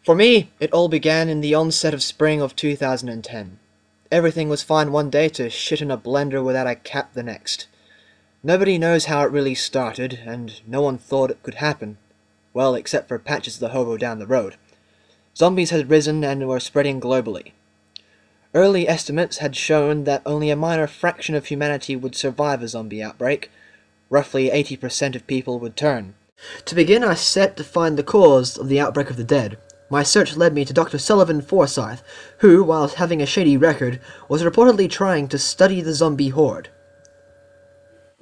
For me, it all began in the onset of spring of 2010. Everything was fine one day to shit in a blender without a cap the next. Nobody knows how it really started, and no one thought it could happen. Well, except for Patches the hobo down the road. Zombies had risen and were spreading globally. Early estimates had shown that only a minor fraction of humanity would survive a zombie outbreak. Roughly 80% of people would turn. To begin, I set to find the cause of the outbreak of the dead. My search led me to Dr. Sullivan Forsyth, who, while having a shady record, was reportedly trying to study the zombie horde.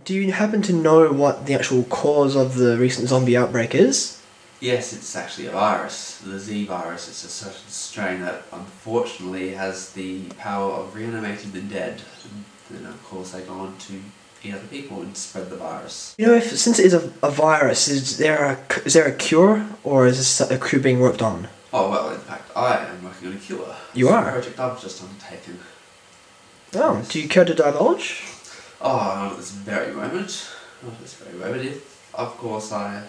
Do you happen to know what the actual cause of the recent zombie outbreak is? Yes, it's actually a virus. The Z virus. It's a certain strain that unfortunately has the power of reanimating the dead. And then of course they go on to eat other people and spread the virus. You know, since it is a virus, is there a cure, or is this a cure being worked on? Oh well, in fact I am working on a cure. You are? It's a project I've just undertaken. Oh, do you care to divulge? Oh, not at this very moment. Not at this very moment. If, of course, I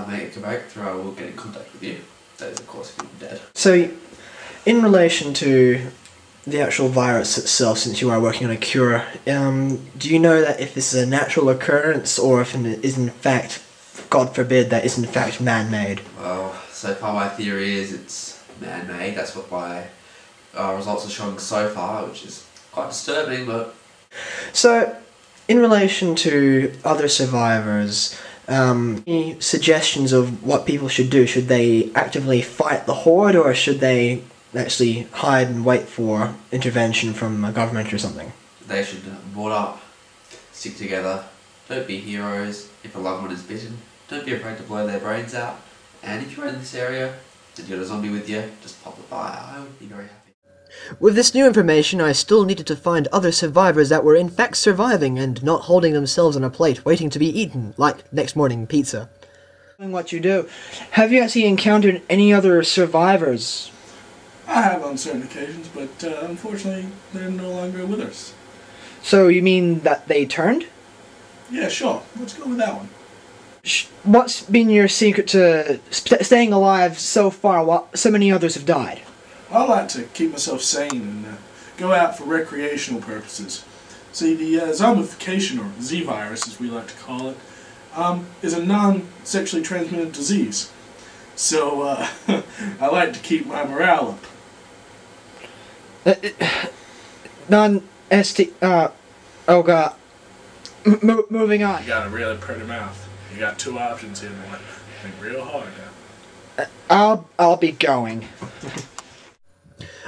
make a breakthrough, I will get in contact with you. That is, of course, if you're dead. So, in relation to the actual virus itself, since you are working on a cure, do you know that if this is a natural occurrence, or if it is in fact, God forbid, that is in fact man-made? Well, so far my theory is it's man-made. That's what my results are showing so far, which is quite disturbing, but... So, in relation to other survivors, any suggestions of what people should do? Should they actively fight the horde, or should they actually hide and wait for intervention from a government or something? They should board up, stick together, don't be heroes. If a loved one is bitten, don't be afraid to blow their brains out. And if you're in this area and you've got a zombie with you, just pop it by. I would be very happy. With this new information, I still needed to find other survivors that were in fact surviving and not holding themselves on a plate waiting to be eaten, like next morning pizza. What you do. Have you actually encountered any other survivors? I have on certain occasions, but unfortunately they're no longer with us. So you mean that they turned? Yeah, sure. Let's go with that one. What's been your secret to staying alive so far while so many others have died? I like to keep myself sane and go out for recreational purposes. See, the zombification, or Z virus as we like to call it, is a non-sexually transmitted disease. So I like to keep my morale up. Non-ST... oh god. Moving on. You got a really pretty mouth. You got two options here, boy. Think real hard now. I'll be going.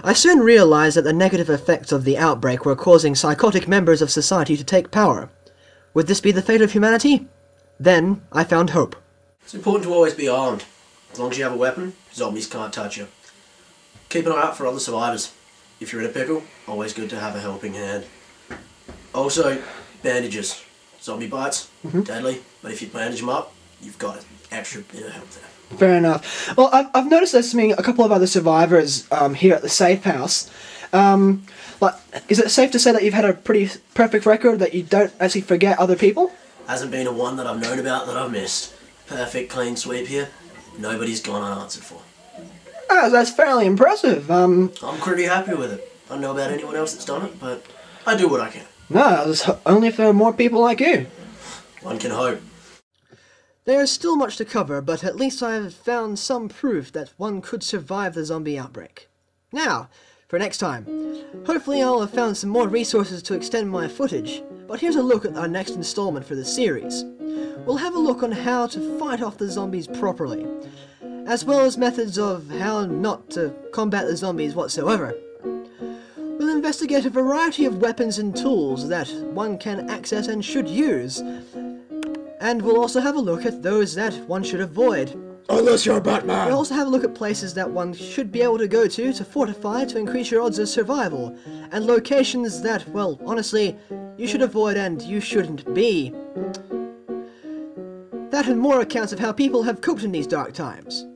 I soon realized that the negative effects of the outbreak were causing psychotic members of society to take power. Would this be the fate of humanity? Then I found hope. It's important to always be armed. As long as you have a weapon, zombies can't touch you. Keep an eye out for other survivors. If you're in a pickle, always good to have a helping hand. Also, bandages. Zombie bites, deadly, but if you bandage them up, you've got an extra bit of help there. Fair enough. Well, I've noticed there's a couple of other survivors here at the safe house. Is it safe to say that you've had a pretty perfect record, that you don't actually forget other people? Hasn't been a one that I've known about that I've missed. Perfect clean sweep here. Nobody's gone unanswered for. Oh, that's fairly impressive. I'm pretty happy with it. I don't know about anyone else that's done it, but I do what I can. No, only if there are more people like you. One can hope. There is still much to cover, but at least I have found some proof that one could survive the zombie outbreak. Now, for next time. Hopefully I'll have found some more resources to extend my footage, but here's a look at our next installment for the series. We'll have a look on how to fight off the zombies properly, as well as methods of how not to combat the zombies whatsoever. We'll investigate a variety of weapons and tools that one can access and should use, and we'll also have a look at those that one should avoid. Unless you're Batman! We'll also have a look at places that one should be able to go to fortify to increase your odds of survival, and locations that, well, honestly, you should avoid and you shouldn't be. That and more accounts of how people have coped in these dark times.